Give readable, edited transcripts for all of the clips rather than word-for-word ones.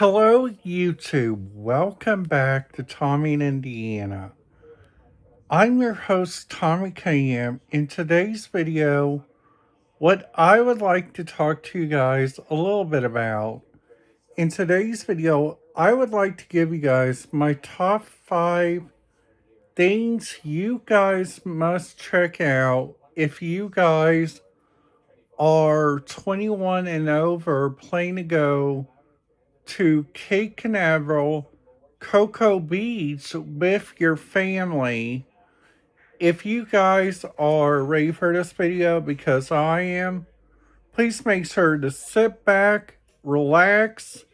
Hello, YouTube. Welcome back to Tommy in Indiana. I'm your host, Tommy KM. In today's video, what I would like to talk to you guys a little bit about. In today's video, I would like to give you guys my top 5 things you guys must check out if you guys are 21 and over, planning to go to Cape Canaveral, Cocoa Beach with your family. If you guys are ready for this video, because I am, please make sure to sit back, relax,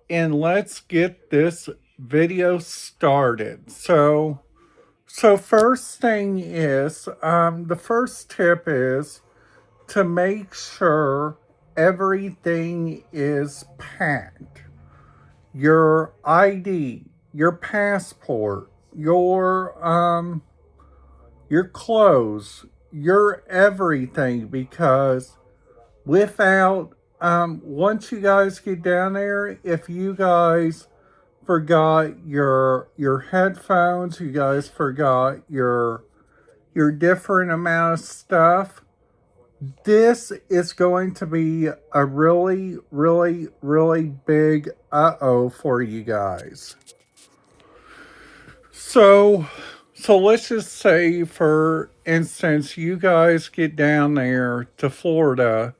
and let's get this video started. So first thing is, the first tip is to make sure everything is packed. Your ID, your passport, your clothes, your everything, because without once you guys get down there, if you guys forgot your headphones, you guys forgot your different amount of stuff, this is going to be a really, really, really big uh-oh for you guys. So, so let's just say, for instance, you guys get down there to Florida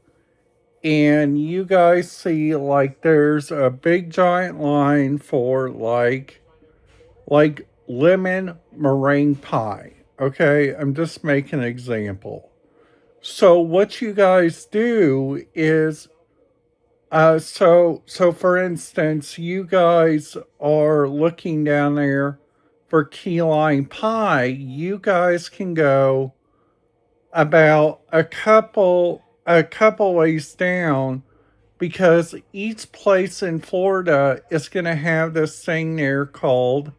and you guys see like there's a big giant line for like lemon meringue pie. Okay, I'm just making an example. So what you guys do is so for instance, you guys are looking down there for key lime pie. You guys can go about a couple ways down, because each place in Florida is going to have this thing there called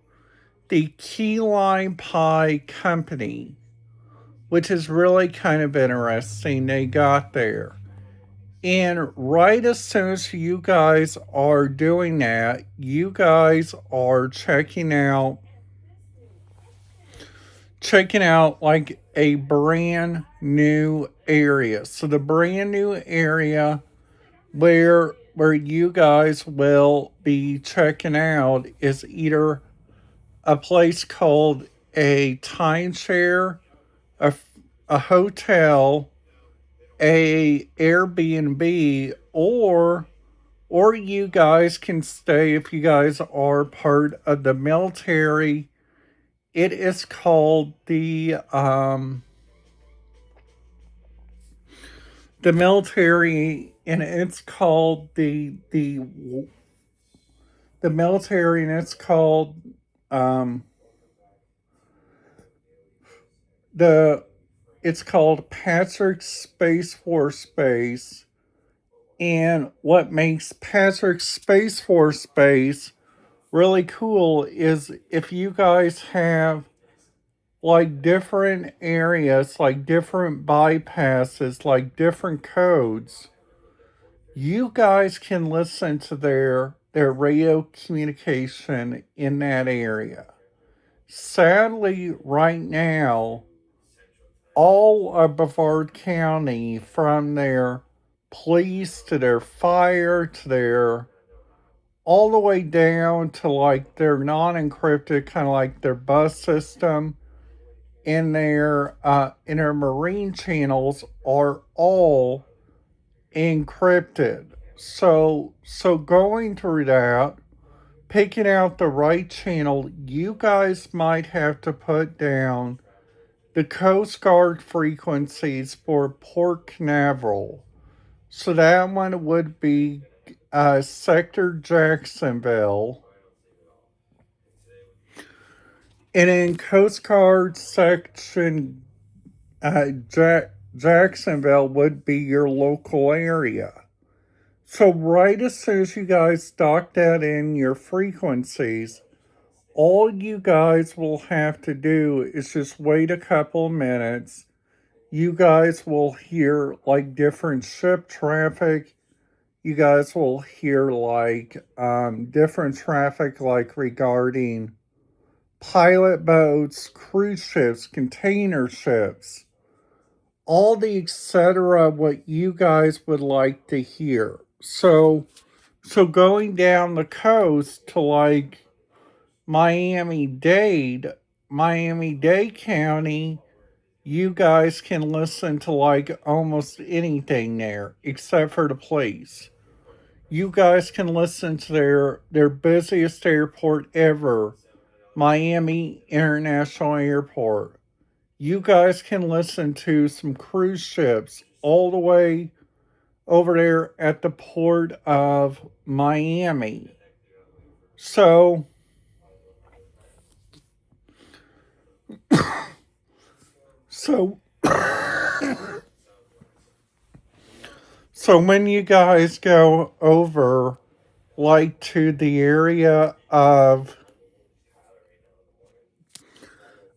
the Key Lime Pie Company, which is really kind of interesting. They got there. And right as soon as you guys are doing that, you guys are checking out like a brand new area. So the brand new area where you guys will be checking out is either a place called a timeshare, a, a hotel, a Airbnb, or you guys can stay, if you guys are part of the military. It is called the military, and it's called the military, and it's called um the it's called Patrick Space Force Base. And what makes Patrick Space Force Base really cool is if you guys have like different areas, like different bypasses, like different codes, you guys can listen to their radio communication in that area. Sadly, right now, all of Brevard County, from their police to their fire to their all the way down to like their non-encrypted, kind of like their bus system, in their marine channels, are all encrypted. So going through that, picking out the right channel, you guys might have to put down the Coast Guard frequencies for Port Canaveral. So that one would be Sector Jacksonville. And in Coast Guard section, Jacksonville would be your local area. So right as soon as you guys dock that in your frequencies, all you guys will have to do is just wait a couple minutes. You guys will hear like different ship traffic. you guys will hear like different traffic, like regarding pilot boats, cruise ships, container ships, all the etc. What you guys would like to hear. So going down the coast to like Miami-Dade, Miami-Dade County, you guys can listen to like almost anything there except for the police. You guys can listen to their busiest airport ever, Miami International Airport. You guys can listen to some cruise ships all the way over there at the port of Miami. So so so when you guys go over like to the area of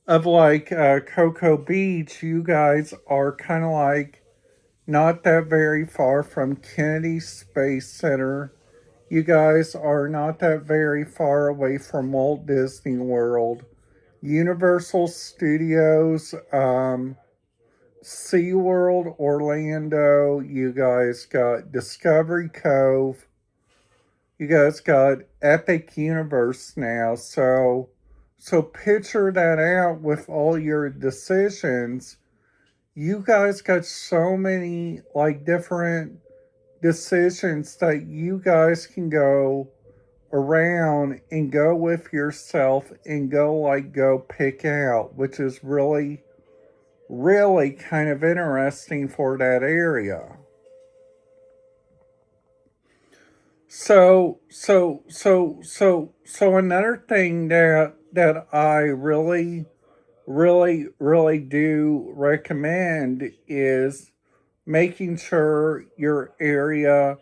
like Cocoa Beach, you guys are kind of like not that very far from Kennedy Space Center. You guys are not that very far away from Walt Disney World, Universal Studios, SeaWorld Orlando. You guys got Discovery Cove. You guys got Epic Universe now. So picture that out with all your decisions. You guys got so many like different decisions that you guys can go around and go with yourself and go pick out, which is really kind of interesting for that area. So another thing that I really do recommend is making sure your area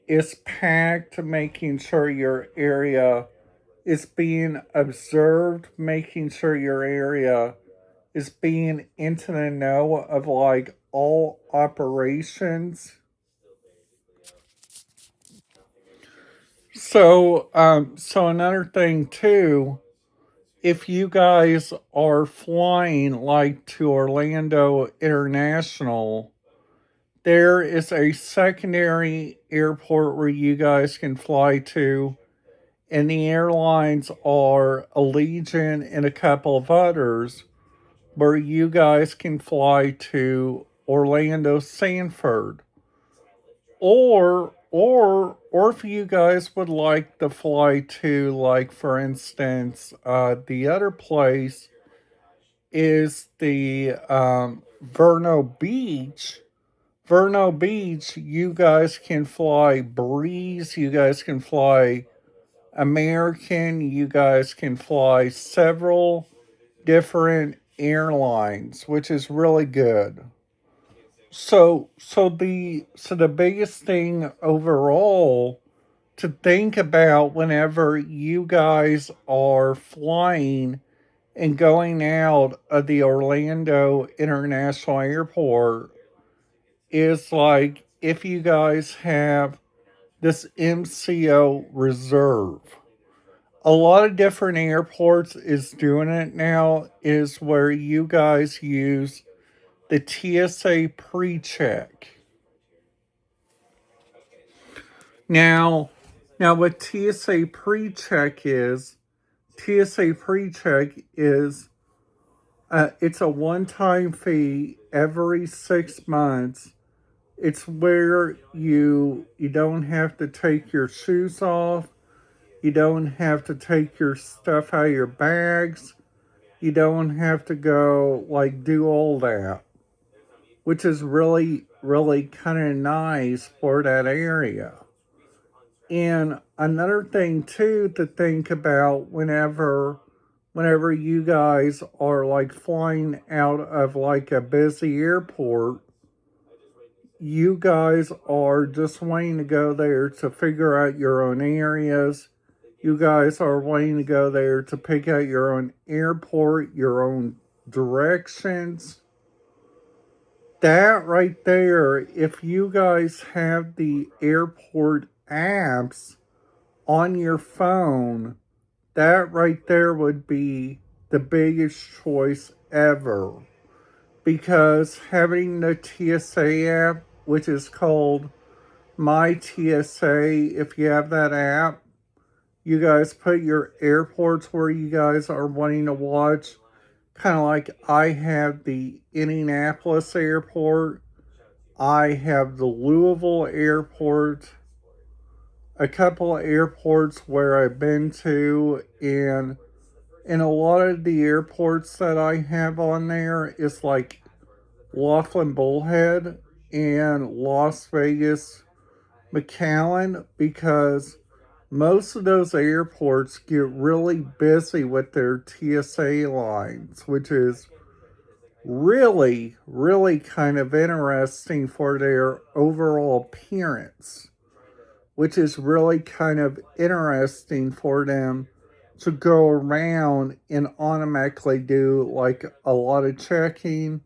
is packed, making sure your area is being observed, making sure your area is being into the know of like all operations. So another thing too, if you guys are flying like to Orlando International, there is a secondary airport where you guys can fly to, and the airlines are Allegiant and a couple of others where you guys can fly to Orlando Sanford. Or if you guys would like to fly to, like, for instance, the other place is the Verno Beach. Verno Beach, you guys can fly Breeze, you guys can fly American, you guys can fly several different airlines, which is really good. So the biggest thing overall to think about whenever you guys are flying and going out of the Orlando International Airport is like if you guys have this MCO reserve. A lot of different airports is doing it now is where you guys use the TSA pre-check. Now, now what TSA pre-check is it's a one-time fee every 6 months. It's where you don't have to take your shoes off. You don't have to take your stuff out of your bags. You don't have to go like do all that, which is really kind of nice for that area. And another thing too to think about whenever you guys are like flying out of like a busy airport, you guys are just wanting to go there to figure out your own areas. You guys are wanting to go there to pick out your own airport, your own directions. That right there, if you guys have the airport apps on your phone, that right there would be the biggest choice ever. Because having the TSA app, which is called My TSA, if you have that app, you guys put your airports where you guys are wanting to watch. Kind of like I have the Indianapolis airport, I have the Louisville airport, a couple of airports where I've been to, and in a lot of the airports that I have on there is like Laughlin Bullhead and Las Vegas McAllen, because most of those airports get really busy with their TSA lines, which is really, really kind of interesting for their overall appearance, which is really kind of interesting for them to go around and automatically do like a lot of checking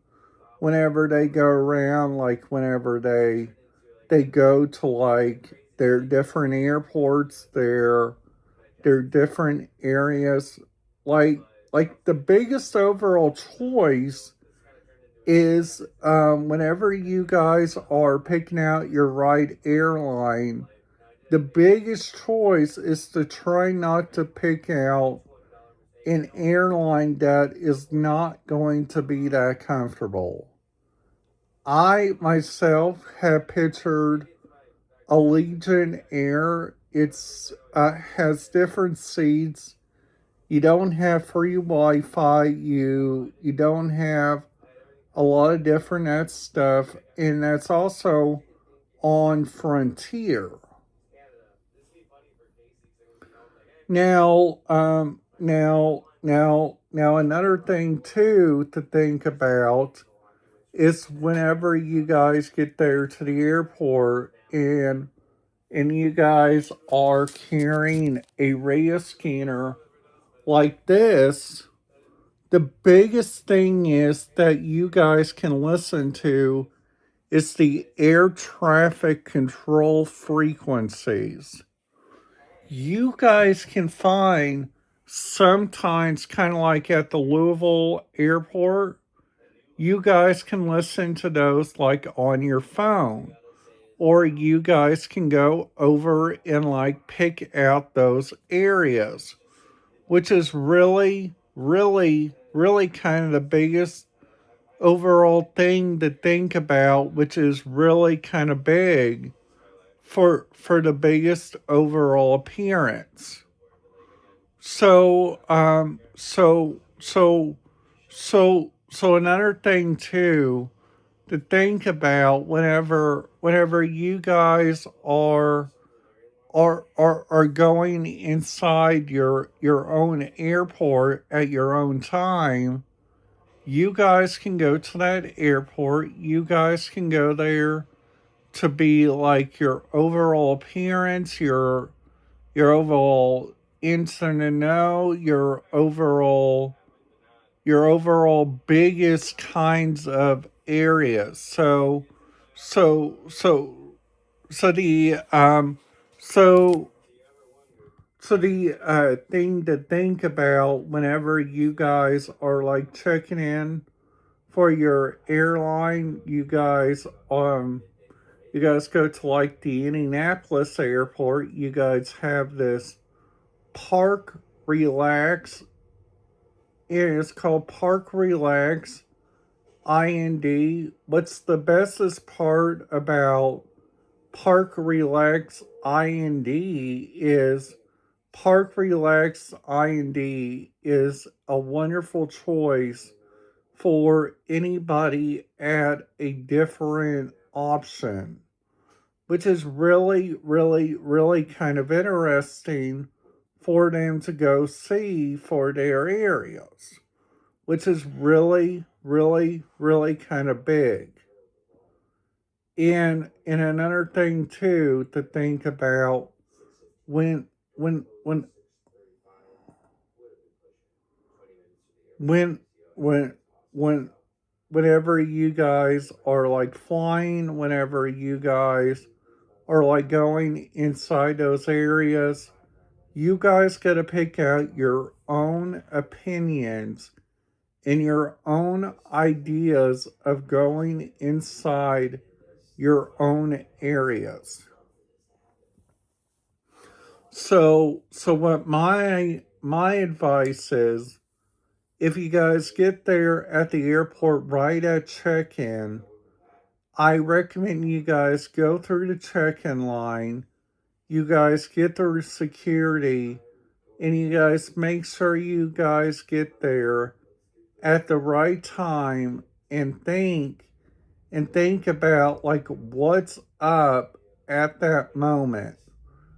whenever they go around, like whenever they go to like their different airports, their different areas. Like like the biggest overall choice is whenever you guys are picking out your right airline, the biggest choice is to try not to pick out an airline that is not going to be that comfortable. I myself have pictured Allegiant Air. It's has different seats. You don't have free Wi-Fi. You don't have a lot of different that stuff, and that's also on Frontier. Now, another thing too to think about is whenever you guys get there to the airport and you guys are carrying a radio scanner like this, the biggest thing is that you guys can listen to is the air traffic control frequencies. You guys can find sometimes, kind of like at the Louisville airport, you guys can listen to those like on your phone. Or you guys can go over and like pick out those areas, which is really, really, really kind of the biggest overall thing to think about, which is really kind of big for the biggest overall appearance. So another thing too to think about whenever you guys are going inside your own airport at your own time, you guys can go to that airport. You guys can go there to be like your overall appearance, your overall instant to know, your overall biggest kinds of areas. So so so the so so the thing to think about whenever you guys are like checking in for your airline, you guys go to like the Indianapolis airport, you guys have this Park Relax, and it's called Park Relax IND. What's the bestest part about Park Relax IND is Park Relax IND is a wonderful choice for anybody at a different option, which is really, really, really kind of interesting for them to go see for their areas, which is really, really, really kind of big. And another thing too to think about when when when when when when whenever you guys are like flying, whenever you guys are like going inside those areas, you guys got to pick out your own opinions and your own ideas of going inside your own areas. So what my advice is, if you guys get there at the airport right at check-in, I recommend you guys go through the check-in line. You guys get through security, and you guys make sure you guys get there at the right time and think about like what's up at that moment.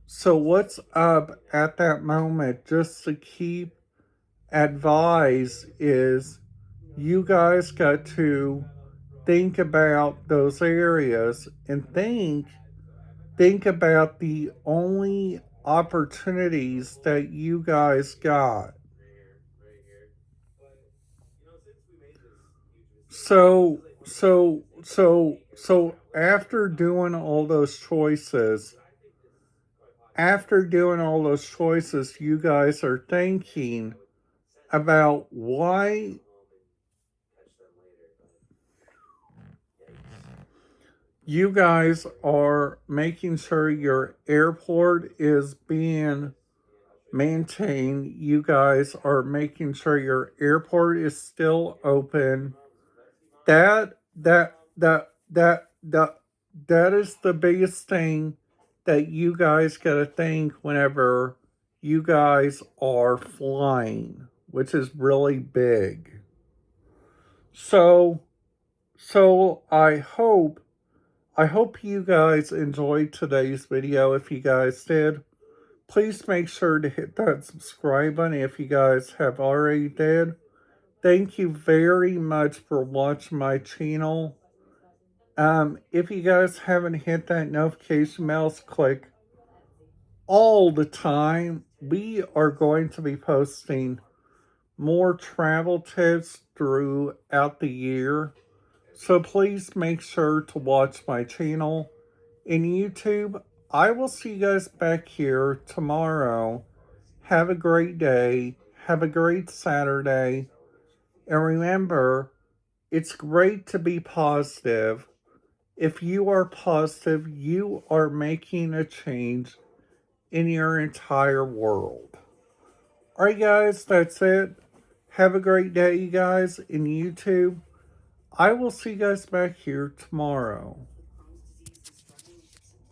So what's up at that moment, just to keep advise, is you guys got to think about those areas and think about the only opportunities that you guys got. So after doing all those choices, you guys are thinking about why you guys are making sure your airport is being maintained. You guys are making sure your airport is still open. That that that that that that is the biggest thing that you guys gotta think whenever you guys are flying, which is really big. So so I hope you guys enjoyed today's video. If you guys did, please make sure to hit that subscribe button if you guys have already did. Thank you very much for watching my channel. If you guys haven't hit that notification bell, click all the time. We are going to be posting more travel tips throughout the year. So please make sure to watch my channel in YouTube. I will see you guys back here tomorrow. Have a great day. Have a great Saturday. And remember, it's great to be positive. If you are positive, you are making a change in your entire world. Alright, guys, that's it. Have a great day, you guys, in YouTube. I will see you guys back here tomorrow.